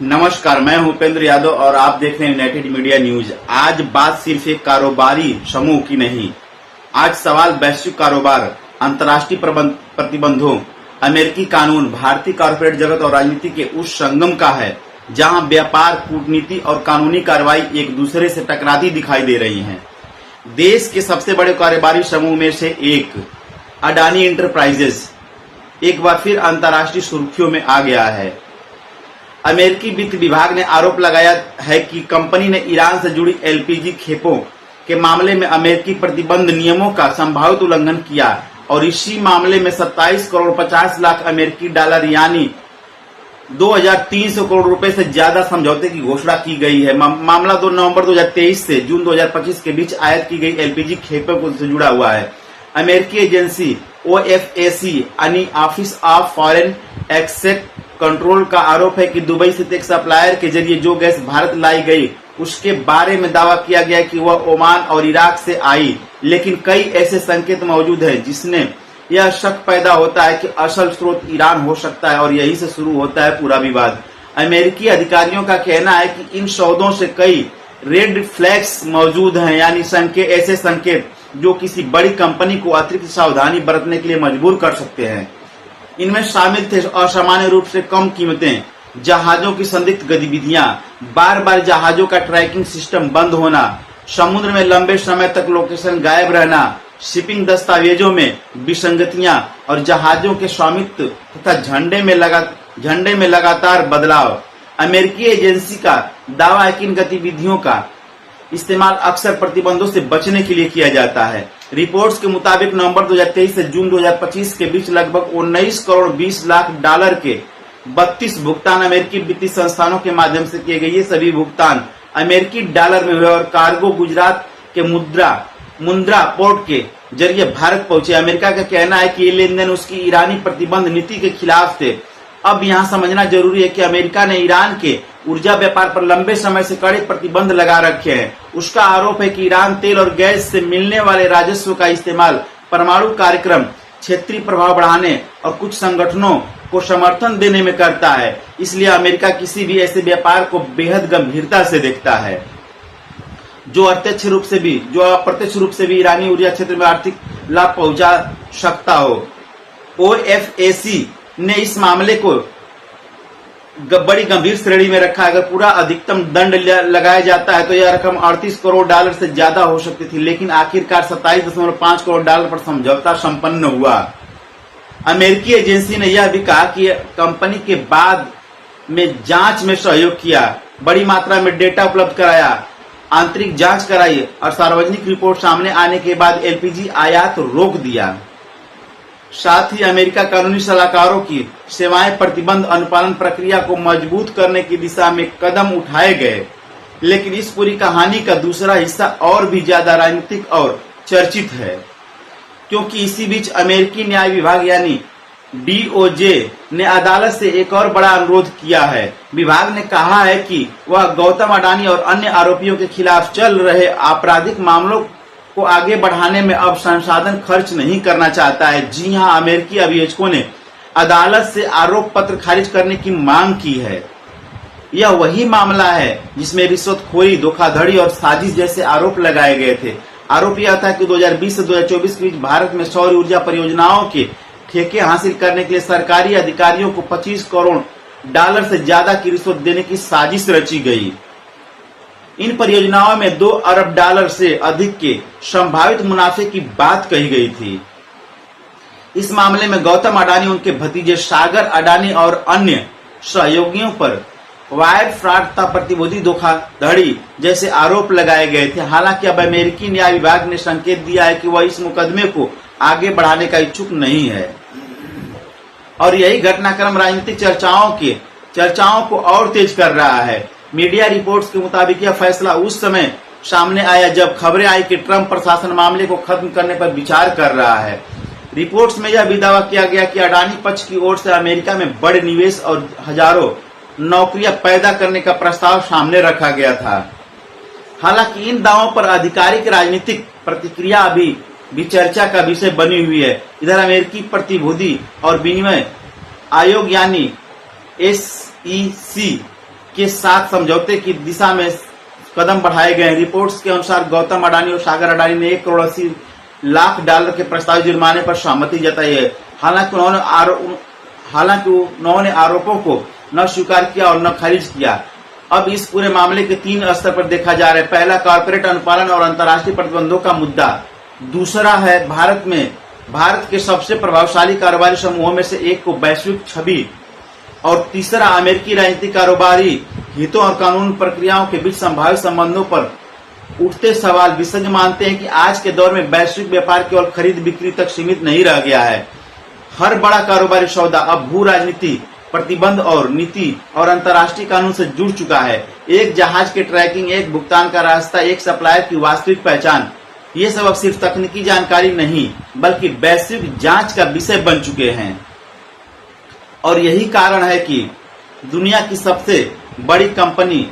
नमस्कार, मैं हूं उपेंद्र यादव और आप देख रहे हैं यूनाइटेड मीडिया न्यूज। आज बात सिर्फ एक कारोबारी समूह की नहीं, आज सवाल वैश्विक कारोबार, अंतर्राष्ट्रीय प्रतिबंधों, अमेरिकी कानून, भारतीय कॉर्पोरेट जगत और राजनीति के उस संगम का है जहां व्यापार, कूटनीति और कानूनी कार्रवाई एक दूसरे से टकराती दिखाई दे रही हैं। देश के सबसे बड़े कारोबारी समूह में से एक अडानी एंटरप्राइजेस एक बार फिर अंतर्राष्ट्रीय सुर्खियों में आ गया है। अमेरिकी वित्त विभाग ने आरोप लगाया है कि कंपनी ने ईरान से जुड़ी एलपीजी खेपों के मामले में अमेरिकी प्रतिबंध नियमों का संभावित उल्लंघन किया और इसी मामले में 27 करोड़ 50 लाख अमेरिकी डॉलर यानी 2300 करोड़ रुपए से ज्यादा समझौते की घोषणा की गई है। मामला 2 नवंबर 2023 से जून 2025 के बीच आयात की गई एलपीजी खेपों से जुड़ा हुआ है। अमेरिकी एजेंसी OFAC यानी office of foreign exchange control का आरोप है कि दुबई से एक सप्लायर के जरिए जो गैस भारत लाई गई उसके बारे में दावा किया गया कि वह ओमान और इराक से आई, लेकिन कई ऐसे संकेत मौजूद हैं जिसने यह शक पैदा होता है कि असल स्रोत ईरान हो सकता है और यहीं से शुरू होता है पूरा विवाद। अमेरिकी अधिकारियों का कहना है कि इन सौदों से कई रेड फ्लैग्स मौजूद हैं, यानी ऐसे संकेत जो किसी बड़ी कंपनी को अतिरिक्त सावधानी बरतने के लिए मजबूर कर सकते हैं। इनमें शामिल थे असामान्य रूप से कम कीमतें, जहाजों की संदिग्ध गतिविधियां, बार बार जहाजों का ट्रैकिंग सिस्टम बंद होना, समुद्र में लंबे समय तक लोकेशन गायब रहना, शिपिंग दस्तावेजों में विसंगतियां और जहाजों के स्वामित्व तथा झंडे में लगातार बदलाव। अमेरिकी एजेंसी का दावा है कि इन गतिविधियों का इस्तेमाल अक्सर प्रतिबंधों से बचने के लिए किया जाता है। रिपोर्ट्स के मुताबिक नवंबर 2023 से जून 2025 के बीच लगभग 19 करोड़ 20 लाख डॉलर के 32 भुगतान अमेरिकी वित्तीय संस्थानों के माध्यम से किए गए। ये सभी भुगतान अमेरिकी डॉलर में हुए और कार्गो गुजरात के मुंद्रा पोर्ट के जरिए भारत पहुंचे। अमेरिका का कहना है कि ये लेनदेन उसकी ईरानी प्रतिबंध नीति के खिलाफ थे। अब यहाँ समझना जरूरी है कि अमेरिका ने ईरान के ऊर्जा व्यापार पर लंबे समय से कड़े प्रतिबंध लगा रखे हैं। उसका आरोप है कि ईरान तेल और गैस से मिलने वाले राजस्व का इस्तेमाल परमाणु कार्यक्रम, क्षेत्रीय प्रभाव बढ़ाने और कुछ संगठनों को समर्थन देने में करता है। इसलिए अमेरिका किसी भी ऐसे व्यापार को बेहद गंभीरता से देखता है जो अप्रत्यक्ष रूप से भी ईरानी ऊर्जा क्षेत्र में आर्थिक लाभ पहुंचा सकता हो। OFAC ने इस मामले को बड़ी गंभीर श्रेणी में रखा। अगर पूरा अधिकतम दंड लगाया जाता है तो यह रकम 38 करोड़ डॉलर से ज्यादा हो सकती थी, लेकिन आखिरकार 27.5 करोड़ डॉलर पर समझौता संपन्न हुआ। अमेरिकी एजेंसी ने यह भी कहा कि कंपनी के बाद में जांच में सहयोग किया, बड़ी मात्रा में डेटा उपलब्ध कराया, आंतरिक जांच कराई और सार्वजनिक रिपोर्ट सामने आने के बाद एलपीजी आयात रोक दिया। साथ ही अमेरिका कानूनी सलाहकारों की सेवाएं प्रतिबंध अनुपालन प्रक्रिया को मजबूत करने की दिशा में कदम उठाए गए। लेकिन इस पूरी कहानी का दूसरा हिस्सा और भी ज्यादा राजनीतिक और चर्चित है, क्योंकि इसी बीच अमेरिकी न्याय विभाग यानी DOJ ने अदालत से एक और बड़ा अनुरोध किया है। विभाग ने कहा है कि वह गौतम अडानी और अन्य आरोपियों के खिलाफ चल रहे आपराधिक मामलों को आगे बढ़ाने में अब संसाधन खर्च नहीं करना चाहता है। जी हां, अमेरिकी अभियोजकों ने अदालत से आरोप पत्र खारिज करने की मांग की है। यह वही मामला है जिसमें रिश्वतखोरी, धोखाधड़ी और साजिश जैसे आरोप लगाए गए थे। आरोप यह था कि 2020 से 2024 के बीच भारत में सौर ऊर्जा परियोजनाओं के ठेके हासिल करने के लिए सरकारी अधिकारियों को 25 करोड़ डॉलर से ज्यादा की रिश्वत देने की साजिश रची गई। इन परियोजनाओं में 2 अरब डॉलर से अधिक के संभावित मुनाफे की बात कही गई थी। इस मामले में गौतम अडानी, उनके भतीजे सागर अडानी और अन्य सहयोगियों पर वायर फ्रॉड तथा प्रतिभूति धोखाधड़ी जैसे आरोप लगाए गए थे। हालांकि अब अमेरिकी न्याय विभाग ने संकेत दिया है कि वह इस मुकदमे को आगे बढ़ाने का इच्छुक नहीं है और यही घटनाक्रम राजनीतिक चर्चाओं को और तेज कर रहा है। मीडिया रिपोर्ट्स के मुताबिक यह फैसला उस समय सामने आया जब खबरें आई कि ट्रंप प्रशासन मामले को खत्म करने पर विचार कर रहा है। रिपोर्ट्स में यह भी दावा किया गया कि अडानी पक्ष की ओर से अमेरिका में बड़े निवेश और हजारों नौकरियां पैदा करने का प्रस्ताव सामने रखा गया था। हालांकि इन दावों पर आधिकारिक राजनीतिक प्रतिक्रिया अभी भी चर्चा का विषय बनी हुई है। इधर अमेरिकी प्रतिभूति और विनिमय आयोग यानी SEC के साथ समझौते की दिशा में कदम बढ़ाए गए हैं। रिपोर्ट्स के अनुसार गौतम अडानी और सागर अडानी ने $1,80,00,000 के प्रस्तावित जुर्माने पर सहमति जताई है। हालांकि उन्होंने आरोपों को न स्वीकार किया और न खारिज किया। अब इस पूरे मामले के 3 स्तर पर देखा जा रहा है। पहला, कॉर्पोरेट अनुपालन और अंतर्राष्ट्रीय प्रतिबंधों का मुद्दा। दूसरा है भारत के सबसे प्रभावशाली कारोबारी समूहों में से एक को वैश्विक छवि। और तीसरा, अमेरिकी राजनीतिक कारोबारी हितों और कानून प्रक्रियाओं के बीच संभावित संबंधों पर उठते सवाल। विशेषज्ञ मानते हैं कि आज के दौर में वैश्विक व्यापार केवल खरीद बिक्री तक सीमित नहीं रह गया है। हर बड़ा कारोबारी सौदा अब भू राजनीति, प्रतिबंध और नीति और अंतर्राष्ट्रीय कानून से जुड़ चुका है। एक जहाज के ट्रैकिंग, एक भुगतान का रास्ता, एक सप्लायर की वास्तविक पहचान, ये सब अब सिर्फ तकनीकी जानकारी नहीं बल्कि वैश्विक जांच का विषय बन चुके हैं। और यही कारण है कि दुनिया की सबसे बड़ी कंपनी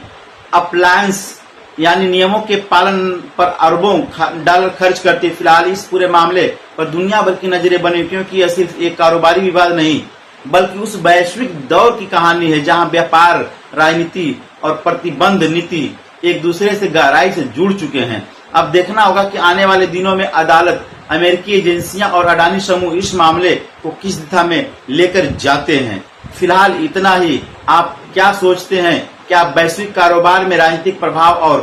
अप्लायंस यानी नियमों के पालन पर अरबों डॉलर खर्च करती है। फिलहाल इस पूरे मामले पर दुनिया भर की नजरें बनी, क्योंकि यह सिर्फ एक कारोबारी विवाद नहीं बल्कि उस वैश्विक दौर की कहानी है जहां व्यापार, राजनीति और प्रतिबंध नीति एक दूसरे से गहराई से जुड़ चुके हैं। अब देखना होगा कि आने वाले दिनों में अदालत, अमेरिकी एजेंसियां और अडानी समूह इस मामले को किस दिशा में लेकर जाते हैं। फिलहाल इतना ही। आप क्या सोचते हैं? क्या वैश्विक कारोबार में राजनीतिक प्रभाव और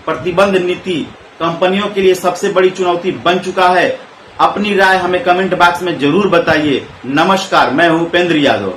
प्रतिबंध नीति कंपनियों के लिए सबसे बड़ी चुनौती बन चुका है? अपनी राय हमें कमेंट बॉक्स में जरूर बताइए। नमस्कार, मैं हूं उपेंद्र यादव।